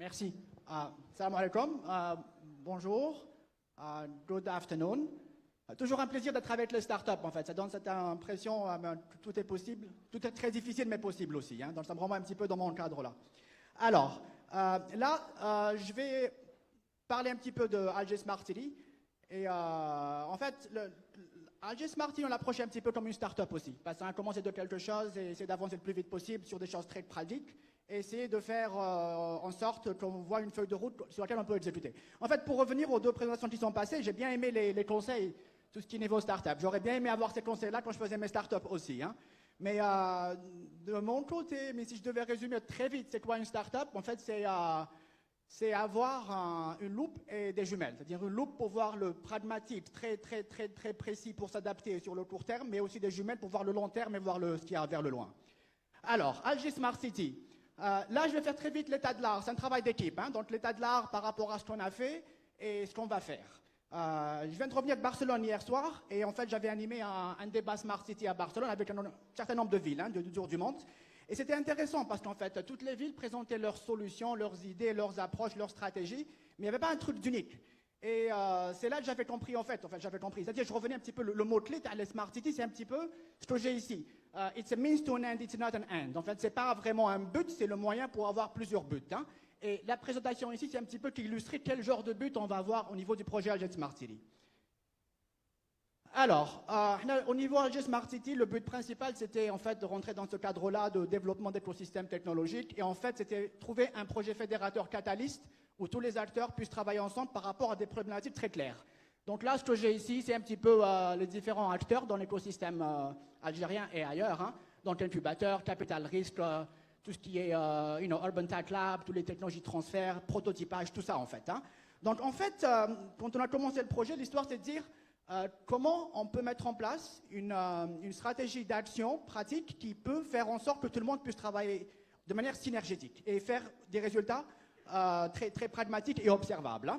Merci. Salam alaikum. Bonjour. Good afternoon. Toujours un plaisir d'être avec les startups, en fait. Ça donne cette impression que tout est possible. Tout est très difficile, mais possible aussi. Donc, ça me remet un petit peu dans mon cadre là. Alors, je vais parler un petit peu de Alger Smart City. Et en fait, Alger Smart City, on l'approche un petit peu comme une startup aussi. Parce qu'on a commencé de quelque chose et essayer d'avancer le plus vite possible sur des choses très pratiques. Et essayer de faire en sorte qu'on voit une feuille de route sur laquelle on peut exécuter. En fait, pour revenir aux deux présentations qui sont passées, j'ai bien aimé les conseils, tout ce qui est niveau startup. J'aurais bien aimé avoir ces conseils-là quand je faisais mes startups aussi. Mais de mon côté, mais si je devais résumer très vite, c'est quoi une startup? En fait, c'est avoir une loupe et des jumelles. C'est-à-dire une loupe pour voir le pragmatique très précis pour s'adapter sur le court terme, mais aussi des jumelles pour voir le long terme et voir ce qu'il y a vers le loin. Alors, Alger Smart City. Là, je vais faire très vite l'état de l'art. C'est un travail d'équipe. Donc, l'état de l'art par rapport à ce qu'on a fait et ce qu'on va faire. Je viens de revenir de Barcelone hier soir et en fait, j'avais animé un débat Smart City à Barcelone avec un certain nombre de villes du tour du monde. Et c'était intéressant parce qu'en fait, toutes les villes présentaient leurs solutions, leurs idées, leurs approches, leurs stratégies, mais il n'y avait pas un truc d'unique. Et c'est là que j'avais compris, j'avais compris. C'est-à-dire, je revenais un petit peu, le mot-clé de la Smart City, c'est un petit peu ce que j'ai ici. It's a means to an end, it's not an end. En fait, c'est pas vraiment un but, c'est le moyen pour avoir plusieurs buts. Et la présentation ici, c'est un petit peu qui illustrer quel genre de but on va avoir au niveau du projet Alger Smart City. Alors, au niveau Alger Smart City, le but principal, c'était en fait de rentrer dans ce cadre-là de développement d'écosystèmes technologiques. Et en fait, c'était trouver un projet fédérateur catalyste où tous les acteurs puissent travailler ensemble par rapport à des problématiques très claires. Donc là, ce que j'ai ici, c'est un petit peu les différents acteurs dans l'écosystème algérien et ailleurs. Donc l'incubateur, capital risque, tout ce qui est Urban Tech Lab, toutes les technologies de transfert, prototypage, tout ça en fait. Donc en fait, quand on a commencé le projet, l'histoire c'est de dire comment on peut mettre en place une stratégie d'action pratique qui peut faire en sorte que tout le monde puisse travailler de manière synergétique et faire des résultats très pragmatiques et observables.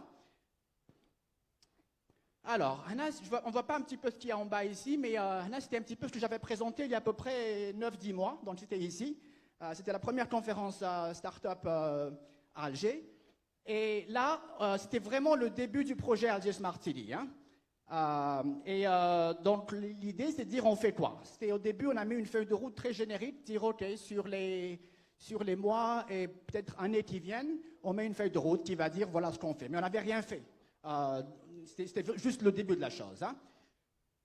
Alors, on ne voit pas un petit peu ce qu'il y a en bas ici, mais c'était un petit peu ce que j'avais présenté il y a à peu près 9-10 mois, donc c'était ici. C'était la première conférence Startup à Alger. Et là, c'était vraiment le début du projet Alger Smart City. Donc, l'idée, c'est de dire on fait quoi? C'était au début, on a mis une feuille de route très générique, dire OK, sur les mois et peut-être années qui viennent, on met une feuille de route qui va dire voilà ce qu'on fait. Mais on n'avait rien fait. C'était juste le début de la chose.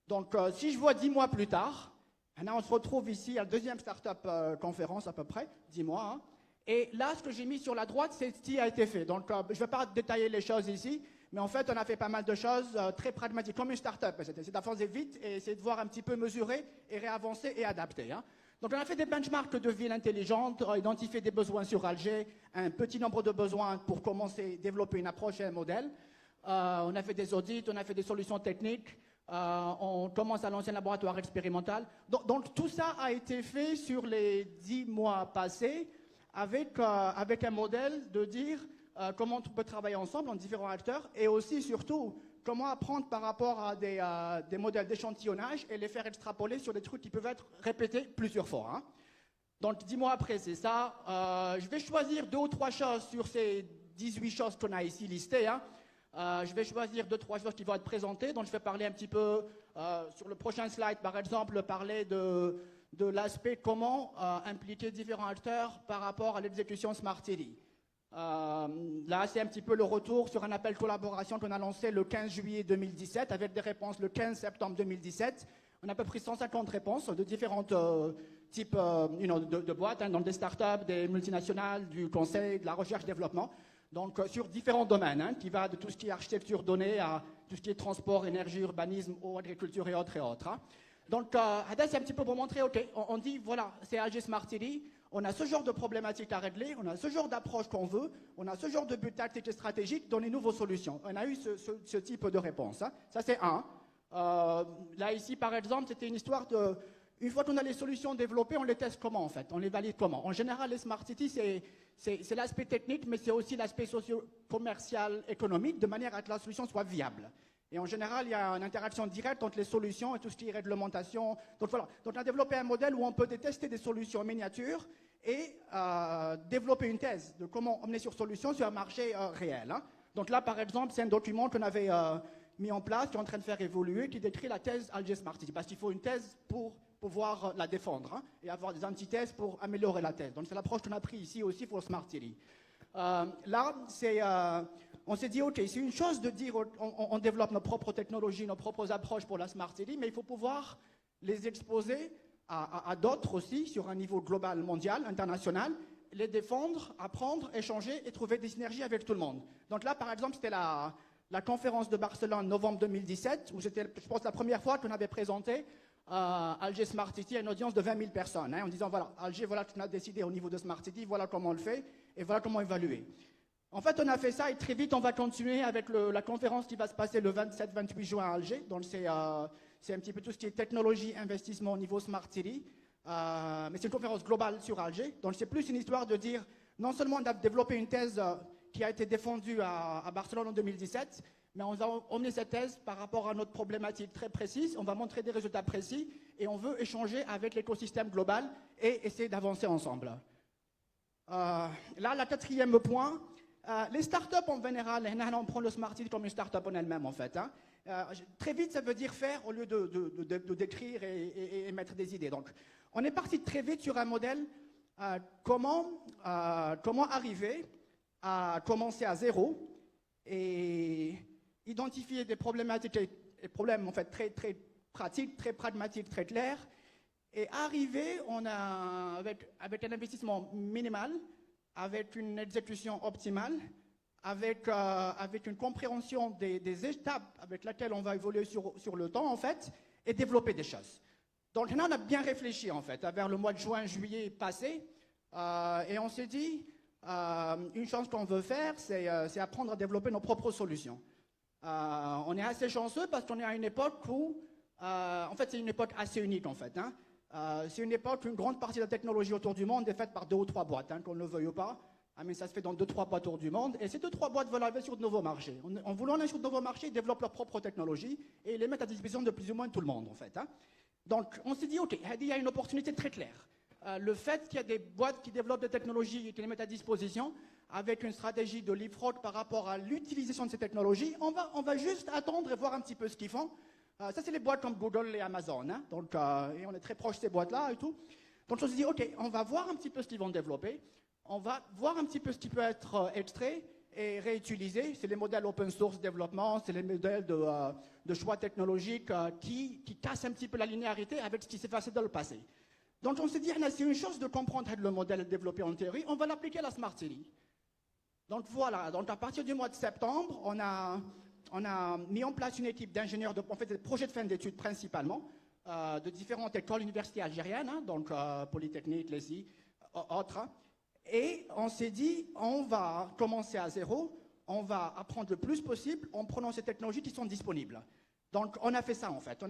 Donc, si je vois 10 mois plus tard, on se retrouve ici à la deuxième Startup conférence à peu près, 10 mois. Et là, ce que j'ai mis sur la droite, c'est ce qui a été fait. Donc, je ne vais pas détailler les choses ici, mais en fait, on a fait pas mal de choses très pragmatiques, comme une Startup. C'est d'avancer vite et essayer de voir un petit peu mesurer et réavancer et adapter. Donc, on a fait des benchmarks de villes intelligentes, identifié des besoins sur Alger, un petit nombre de besoins pour commencer à développer une approche et un modèle. On a fait des audits, on a fait des solutions techniques, on commence à lancer un laboratoire expérimental. Donc tout ça a été fait sur les 10 mois passés avec un modèle de dire comment on peut travailler ensemble en différents acteurs et aussi surtout comment apprendre par rapport à des modèles d'échantillonnage et les faire extrapoler sur des trucs qui peuvent être répétés plusieurs fois. Donc 10 mois après, c'est ça. Je vais choisir 2 ou 3 choses sur ces 18 choses qu'on a ici listées. Je vais choisir 2-3 choses qui vont être présentées. Donc, je vais parler un petit peu sur le prochain slide, par exemple, parler de l'aspect comment impliquer différents acteurs par rapport à l'exécution Smart City. Là, c'est un petit peu le retour sur un appel collaboration qu'on a lancé le 15 juillet 2017 avec des réponses le 15 septembre 2017. On a à peu près 150 réponses de différents types de boîtes, donc des startups, des multinationales, du conseil, de la recherche-développement. Donc, sur différents domaines, qui va de tout ce qui est architecture donnée à tout ce qui est transport, énergie, urbanisme, eau, agriculture et autres. Donc, c'est un petit peu pour montrer, OK, on dit, voilà, c'est Alger Smart City, on a ce genre de problématiques à régler, on a ce genre d'approche qu'on veut, on a ce genre de but tactique et stratégique, donnez-nous vos solutions. On a eu ce type de réponse. Ça, c'est un. Là, ici, par exemple, c'était une histoire de... Une fois qu'on a les solutions développées, on les teste comment en fait? On les valide comment? En général, les Smart Cities, c'est l'aspect technique, mais c'est aussi l'aspect socio-commercial, économique, de manière à que la solution soit viable. Et en général, il y a une interaction directe entre les solutions et tout ce qui est réglementation. Donc voilà. Donc on a développé un modèle où on peut tester des solutions en miniature et développer une thèse de comment emmener sur solution sur un marché réel. Hein. Donc là, par exemple, c'est un document qu'on avait mis en place, qui est en train de faire évoluer, qui décrit la thèse Alger Smart City, parce qu'il faut une thèse pour pouvoir la défendre hein, et avoir des antithèses pour améliorer la thèse. Donc c'est l'approche qu'on a prise ici aussi pour Smart City. Là, on s'est dit, OK, c'est une chose de dire on développe nos propres technologies, nos propres approches pour la Smart City, mais il faut pouvoir les exposer à d'autres aussi, sur un niveau global, mondial, international, les défendre, apprendre, échanger et trouver des synergies avec tout le monde. Donc là, par exemple, c'était la conférence de Barcelone, novembre 2017, où c'était, je pense, la première fois qu'on avait présenté Alger Smart City à une audience de 20 000 personnes, hein, en disant, voilà, Alger, voilà ce qu'on a décidé au niveau de Smart City, voilà comment on le fait, et voilà comment évaluer. En fait, on a fait ça, et très vite, on va continuer avec la conférence qui va se passer le 27-28 juin à Alger. Donc, c'est un petit peu tout ce qui est technologie, investissement au niveau Smart City. Mais c'est une conférence globale sur Alger. Donc, c'est plus une histoire de dire, non seulement on a développé une thèse qui a été défendue à Barcelone en 2017, mais on va emmener cette thèse par rapport à notre problématique très précise, on va montrer des résultats précis, et on veut échanger avec l'écosystème global et essayer d'avancer ensemble. Là, le quatrième point, les startups en général, on prend le Smart City comme une startup en elle-même en fait. Hein. Très vite, ça veut dire faire au lieu de décrire et mettre des idées. Donc, on est parti très vite sur un modèle comment arriver à commencer à zéro et identifier des problématiques et problèmes en fait très pratiques, très pragmatiques, très clairs, et arriver avec un investissement minimal, avec une exécution optimale, avec une compréhension des étapes avec lesquelles on va évoluer sur le temps en fait, et développer des choses. Donc là, on a bien réfléchi en fait, vers le mois de juin, juillet passé, et on s'est dit, une chose qu'on veut faire, c'est apprendre à développer nos propres solutions. On est assez chanceux parce qu'on est à une époque où, en fait, c'est une époque assez unique en fait. Hein. C'est une époque où une grande partie de la technologie autour du monde est faite par 2 ou 3 boîtes, hein, qu'on ne le veuille ou pas. Mais ça se fait dans 2 ou 3 boîtes autour du monde. Et ces 2 ou 3 boîtes veulent aller sur de nouveaux marchés. En voulant aller sur de nouveaux marchés, ils développent leurs propres technologies et les mettent à disposition de plus ou moins tout le monde en fait. Hein. Donc on s'est dit, OK, il y a une opportunité très claire. Le fait qu'il y a des boîtes qui développent des technologies et qui les mettent à disposition, avec une stratégie de leapfrog par rapport à l'utilisation de ces technologies, on va juste attendre et voir un petit peu ce qu'ils font. Ça, c'est les boîtes comme Google et Amazon. Hein, donc, et on est très proche de ces boîtes-là et tout. Donc, on se dit, OK, on va voir un petit peu ce qu'ils vont développer. On va voir un petit peu ce qui peut être extrait et réutilisé. C'est les modèles open source développement, c'est les modèles de choix technologiques qui cassent un petit peu la linéarité avec ce qui s'est passé dans le passé. Donc, on s'est dit, c'est une chose de comprendre le modèle développé en théorie, on va l'appliquer à la Smart City. Donc, voilà. Donc, à partir du mois de septembre, on a mis en place une équipe d'ingénieurs, on fait des projets de fin d'études principalement, de différentes écoles universités algériennes, hein, donc Polytechnique, l'ESI, autres. Et on s'est dit, on va commencer à zéro, on va apprendre le plus possible en prenant ces technologies qui sont disponibles. Donc, on a fait ça, en fait.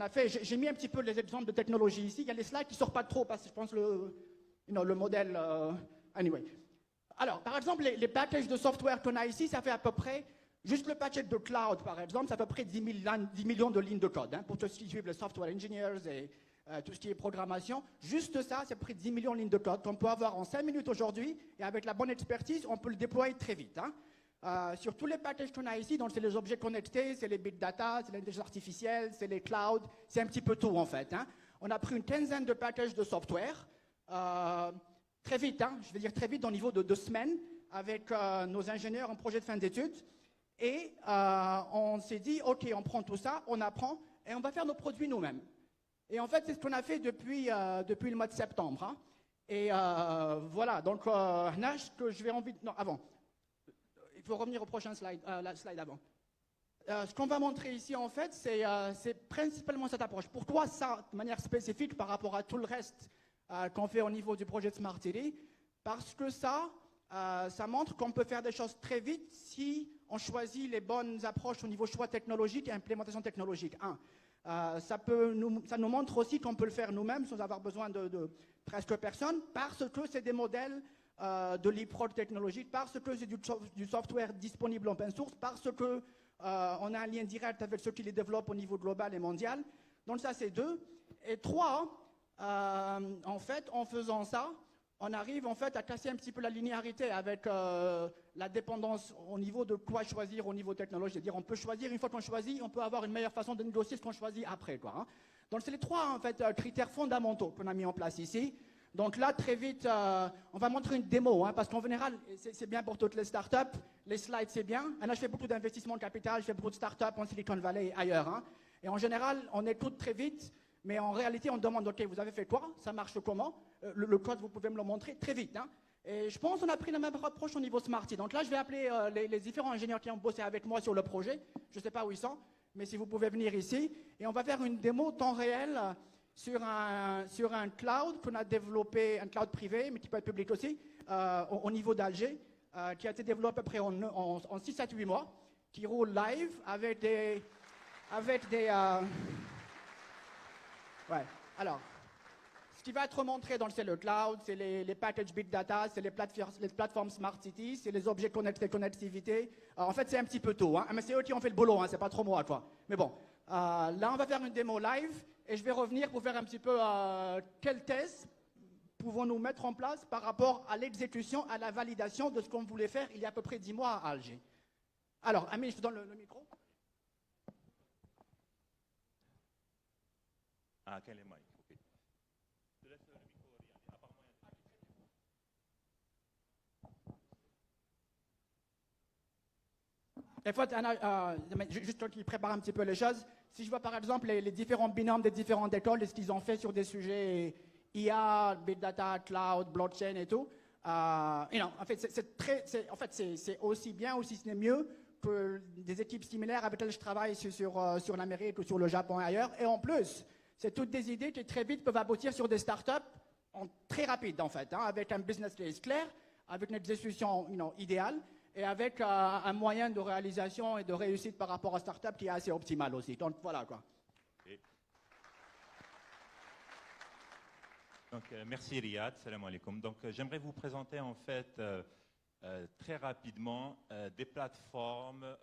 J'ai mis un petit peu les exemples de technologies ici. Il y a les slides qui ne sortent pas trop parce que je pense le modèle... anyway. Alors, par exemple, les packages de software qu'on a ici, ça fait à peu près... Juste le package de cloud, par exemple, ça fait à peu près 10 millions de lignes de code. Hein, pour tous ceux qui suivent les software engineers et tout ce qui est programmation. Juste ça, c'est à peu près 10 millions de lignes de code qu'on peut avoir en 5 minutes aujourd'hui. Et avec la bonne expertise, on peut le déployer très vite. Hein. Sur tous les packages qu'on a ici, donc c'est les objets connectés, c'est les big data, c'est l'intelligence artificielle, c'est les clouds, c'est un petit peu tout en fait. Hein. On a pris une quinzaine de packages de software, très vite, hein, je veux dire très vite au niveau de 2 semaines, avec nos ingénieurs en projet de fin d'études. Et on s'est dit, OK, on prend tout ça, on apprend, et on va faire nos produits nous-mêmes. Et en fait, c'est ce qu'on a fait depuis le mois de septembre. Hein. Et voilà, donc, ce que je vais envie... Non, avant. Il faut revenir au prochain slide, la slide avant. Ce qu'on va montrer ici, en fait, c'est principalement cette approche. Pourquoi ça, de manière spécifique par rapport à tout le reste qu'on fait au niveau du projet de Smart City? Parce que ça montre qu'on peut faire des choses très vite si on choisit les bonnes approches au niveau choix technologique et implémentation technologique. Ça nous montre aussi qu'on peut le faire nous-mêmes sans avoir besoin de presque personne, parce que c'est des modèles de leapfrog technologique, parce que c'est du software disponible en open source, parce que on a un lien direct avec ceux qui les développent au niveau global et mondial. Donc ça, c'est 2. Et 3, en fait, en faisant ça, on arrive en fait à casser un petit peu la linéarité avec la dépendance au niveau de quoi choisir au niveau technologique. C'est-à-dire on peut choisir, une fois qu'on choisit, on peut avoir une meilleure façon de négocier ce qu'on choisit après, quoi, hein. Donc c'est les trois en fait, critères fondamentaux qu'on a mis en place ici. Donc là, très vite, on va montrer une démo, hein, parce qu'en général, c'est bien pour toutes les startups. Les slides, c'est bien. Et là, je fais beaucoup d'investissements en capital, je fais beaucoup de startups en Silicon Valley et ailleurs, hein. Et en général, on écoute très vite, mais en réalité, on demande, OK, vous avez fait quoi? Ça marche comment? Le code, vous pouvez me le montrer très vite, hein. Et je pense qu'on a pris la même approche au niveau Smarty. Donc là, je vais appeler les différents ingénieurs qui ont bossé avec moi sur le projet. Je ne sais pas où ils sont, mais si vous pouvez venir ici. Et on va faire une démo temps réel sur un cloud qu'on a développé, un cloud privé, mais qui peut être public aussi, au niveau d'Alger, qui a été développé à peu près en 6 à 8 mois, qui roule live avec des ouais. Alors, ce qui va être montré c'est le cloud, c'est les packages big data, c'est les plateformes smart city, c'est les objets connectés, connectivité. En fait, c'est un petit peu tout, hein. Mais c'est eux qui ont fait le boulot, hein, c'est pas trop moi, quoi. Mais bon, là, on va faire une démo live et je vais revenir pour faire un petit peu quels tests pouvons-nous mettre en place par rapport à l'exécution, à la validation de ce qu'on voulait faire il y a à peu près 10 mois à Alger. Alors, Amine, je te donne le micro. Ah, quel est Mike? Ok. Je te laisse le micro, Riyad. Apparemment, En fait, juste qu'il prépare un petit peu les choses, si je vois par exemple les différents binômes des différentes écoles et ce qu'ils ont fait sur des sujets IA, Big Data, Cloud, Blockchain et tout, en fait, c'est aussi bien, aussi ce n'est mieux que des équipes similaires avec lesquelles je travaille sur l'Amérique ou sur le Japon et ailleurs. Et en plus, c'est toutes des idées qui très vite peuvent aboutir sur des startups très rapides en fait, hein, avec un business case clair, avec une exécution idéale et avec un moyen de réalisation et de réussite par rapport à startup qui est assez optimal aussi. Donc voilà quoi. okay. Donc, merci Riyad, salam alaikum. Donc, j'aimerais vous présenter en fait très rapidement des plateformes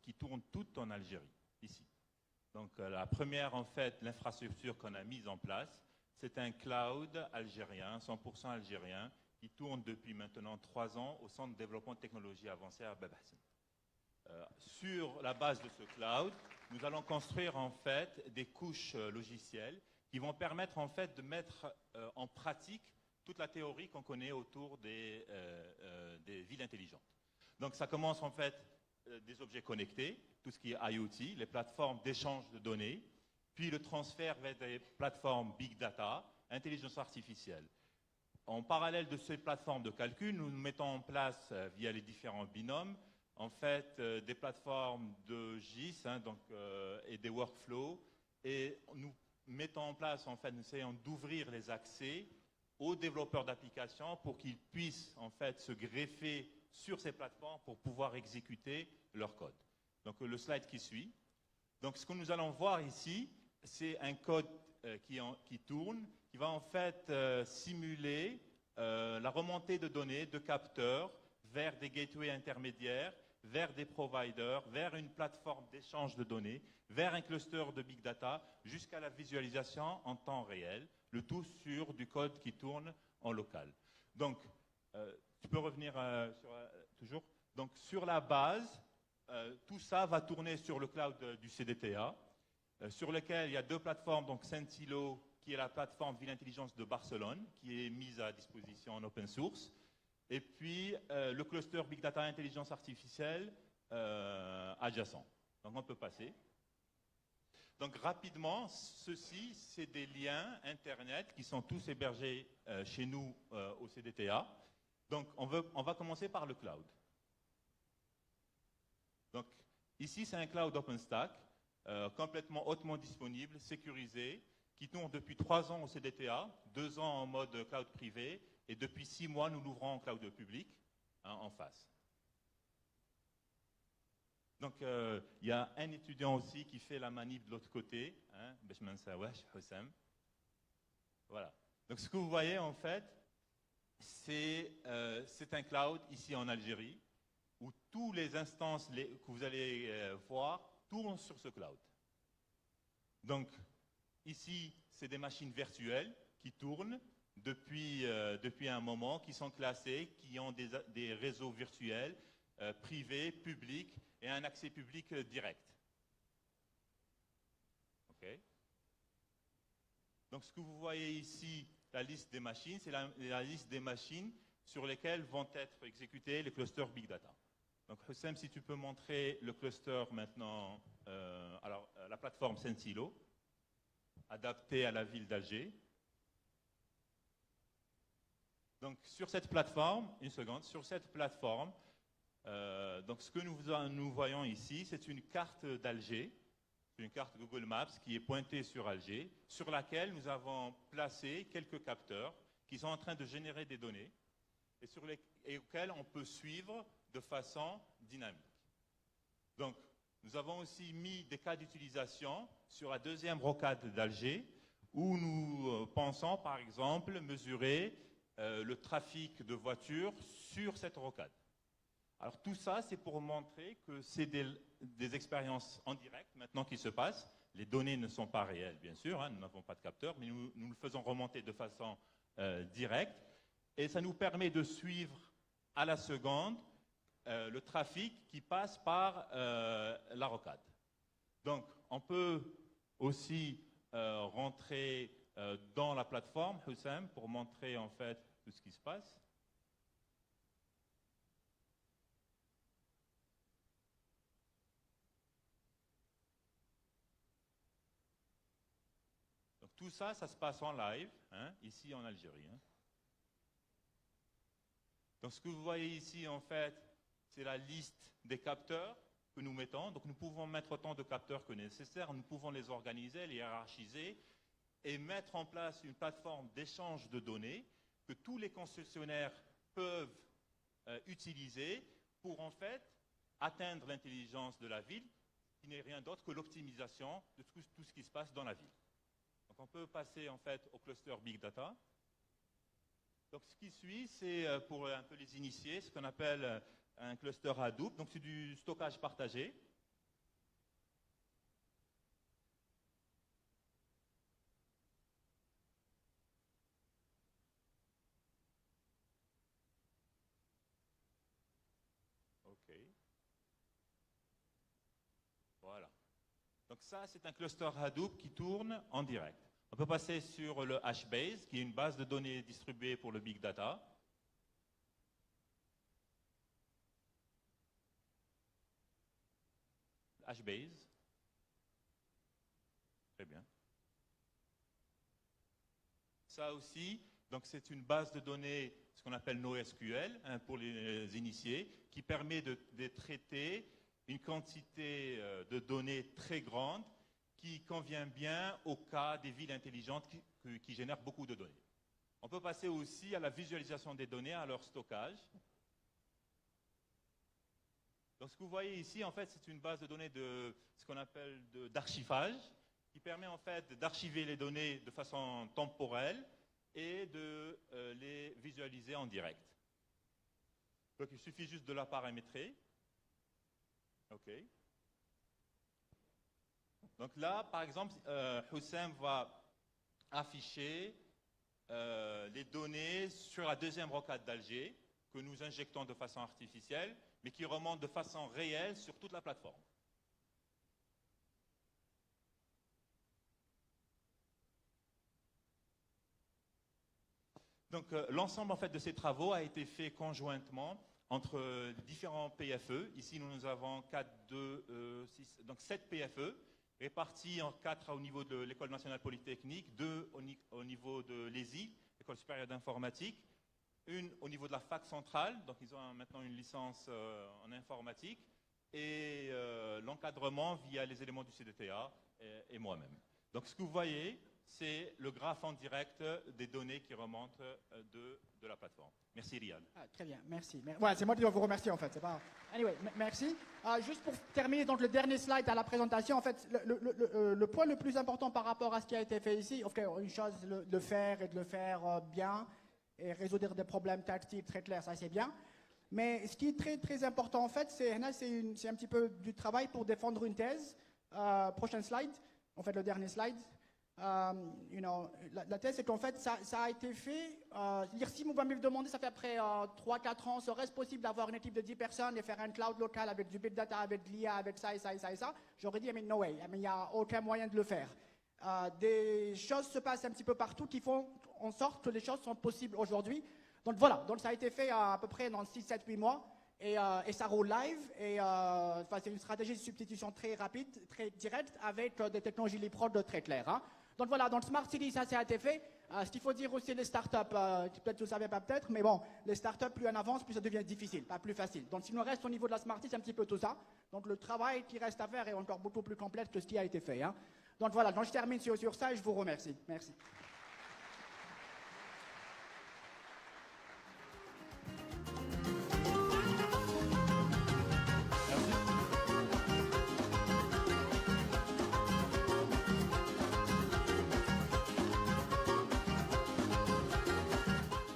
qui tournent toutes en Algérie, ici. Donc, la première, en fait, l'infrastructure qu'on a mise en place, c'est un cloud algérien, 100% algérien, qui tourne depuis maintenant 3 ans au Centre de développement de technologies avancées à Bab Hassan. Sur la base de ce cloud, nous allons construire en fait des couches logicielles qui vont permettre en fait de mettre en pratique toute la théorie qu'on connaît autour des villes intelligentes. Donc ça commence en fait des objets connectés, tout ce qui est IoT, les plateformes d'échange de données, puis le transfert vers des plateformes big data, intelligence artificielle. En parallèle de ces plateformes de calcul, nous mettons en place, via les différents binômes, en fait, des plateformes de GIS, hein, et des workflows, et nous mettons en place, en fait, nous essayons d'ouvrir les accès aux développeurs d'applications pour qu'ils puissent, en fait, se greffer sur ces plateformes pour pouvoir exécuter leur code. Donc, le slide qui suit. Donc, ce que nous allons voir ici, c'est un code qui tourne, qui va en fait simuler la remontée de données de capteurs vers des gateways intermédiaires, vers des providers, vers une plateforme d'échange de données, vers un cluster de big data, jusqu'à la visualisation en temps réel, le tout sur du code qui tourne en local. Donc, tu peux revenir toujours. Donc, sur la base, tout ça va tourner sur le cloud du CDTA, sur lequel il y a 2 plateformes, donc Sentilo, qui est la plateforme Ville Intelligence de Barcelone, qui est mise à disposition en open source, et puis le cluster Big Data Intelligence Artificielle adjacent. Donc on peut passer. Donc rapidement, ceci, c'est des liens Internet qui sont tous hébergés chez nous au CDTA. Donc on va commencer par le cloud. Donc ici, c'est un cloud OpenStack, complètement hautement disponible, sécurisé, qui tourne depuis 3 ans au CDTA, 2 ans en mode cloud privé, et depuis 6 mois, nous l'ouvrons en cloud public, hein, en face. Donc, il y a un étudiant aussi qui fait la manip de l'autre côté, hein, voilà. Donc, ce que vous voyez, en fait, c'est un cloud ici en Algérie, où toutes les instances que vous allez voir tournent sur ce cloud. Donc, ici, c'est des machines virtuelles qui tournent depuis un moment, qui sont classés, qui ont des réseaux virtuels, privés, publics et un accès public direct. Okay. Donc ce que vous voyez ici, la liste des machines, c'est la liste des machines sur lesquelles vont être exécutés les clusters Big Data. Donc Hussam, si tu peux montrer le cluster maintenant, la plateforme Sensilo, adaptée à la ville d'Alger. Donc sur cette plateforme, donc ce que nous voyons ici, c'est une carte d'Alger, une carte Google Maps qui est pointée sur Alger, sur laquelle nous avons placé quelques capteurs qui sont en train de générer des données et auxquels on peut suivre de façon dynamique. Donc nous avons aussi mis des cas d'utilisation sur la deuxième rocade d'Alger, où nous pensons par exemple mesurer le trafic de voitures sur cette rocade. Alors tout ça, c'est pour montrer que c'est des expériences en direct maintenant qui se passent. Les données ne sont pas réelles, bien sûr, hein, nous n'avons pas de capteur, mais nous le faisons remonter de façon directe. Et ça nous permet de suivre à la seconde le trafic qui passe par la rocade. Donc on peut aussi rentrer dans la plateforme, Hussam, pour montrer en fait tout ce qui se passe. Donc tout ça, ça se passe en live, hein, ici en Algérie. Hein. Donc ce que vous voyez ici, en fait, c'est la liste des capteurs que nous mettons. Donc nous pouvons mettre autant de capteurs que nécessaire, nous pouvons les organiser, les hiérarchiser et mettre en place une plateforme d'échange de données que tous les concessionnaires peuvent utiliser pour en fait atteindre l'intelligence de la ville, qui n'est rien d'autre que l'optimisation de tout ce qui se passe dans la ville. Donc on peut passer en fait au cluster Big Data. Donc ce qui suit, c'est pour un peu les initiés, ce qu'on appelle un cluster Hadoop. Donc c'est du stockage partagé. OK. Voilà. Donc ça, c'est un cluster Hadoop qui tourne en direct. On peut passer sur le HBase, qui est une base de données distribuée pour le Big Data. HBase. Très bien. Ça aussi, donc c'est une base de données, ce qu'on appelle NoSQL, hein, pour les initiés, qui permet de traiter une quantité de données très grande qui convient bien au cas des villes intelligentes qui génèrent beaucoup de données. On peut passer aussi à la visualisation des données, à leur stockage. Donc ce que vous voyez ici, en fait, c'est une base de données de ce qu'on appelle d'archivage, qui permet en fait d'archiver les données de façon temporelle et de les visualiser en direct. Donc il suffit juste de la paramétrer. OK. Donc là, par exemple, Hussam va afficher les données sur la deuxième rocade d'Alger que nous injectons de façon artificielle, mais qui remontent de façon réelle sur toute la plateforme. Donc l'ensemble en fait de ces travaux a été fait conjointement entre différents PFE. Ici nous avons 7 PFE répartis en 4 au niveau de l'École nationale polytechnique, 2 au niveau de l'ESI, l'École supérieure d'informatique, une au niveau de la fac centrale, donc ils ont maintenant une licence en informatique, et l'encadrement via les éléments du CDTA et moi-même. Donc ce que vous voyez, c'est le graphe en direct des données qui remontent de la plateforme. Merci Riyad. Ah, très bien, merci. Voilà, c'est moi qui dois vous remercier en fait. Pas... Anyway, merci. Juste pour terminer, donc le dernier slide à la présentation, en fait, le point le plus important par rapport à ce qui a été fait ici, une chose de le faire et de le faire bien et résoudre des problèmes tactiles très clairs, ça c'est bien. Mais ce qui est très très important en fait, c'est un petit peu du travail pour défendre une thèse. Prochain slide, en fait le dernier slide. La thèse, c'est qu'en fait, ça a été fait. Si vous m'avez demandé, ça fait après 3-4 ans, serait-ce possible d'avoir une équipe de 10 personnes et faire un cloud local avec du big data, avec de l'IA, avec ça et ça et ça et ça? J'aurais dit, mais no way, il n'y a aucun moyen de le faire. Des choses se passent un petit peu partout qui font en sorte que les choses sont possibles aujourd'hui. Donc voilà, donc ça a été fait à peu près dans 6, 7, 8 mois. Et ça roule live, et c'est une stratégie de substitution très rapide, très directe, avec des technologies leapfrog très claires. Hein. Donc voilà, dans le Smart City, ça a été fait. Ce qu'il faut dire aussi, les startups, peut-être vous ne savez pas peut-être, mais bon, les startups, plus on avance, plus ça devient difficile, pas plus facile. Donc s'il nous reste au niveau de la Smart City, c'est un petit peu tout ça. Donc le travail qui reste à faire est encore beaucoup plus complexe que ce qui a été fait. Hein. Donc voilà, donc je termine sur ça et je vous remercie. Merci.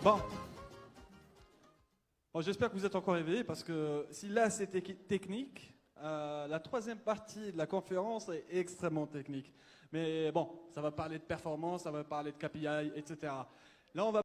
Bon. Bon, j'espère que vous êtes encore réveillés parce que si là c'était technique, la troisième partie de la conférence est extrêmement technique. Mais bon, ça va parler de performance, ça va parler de KPI, etc. Là, on va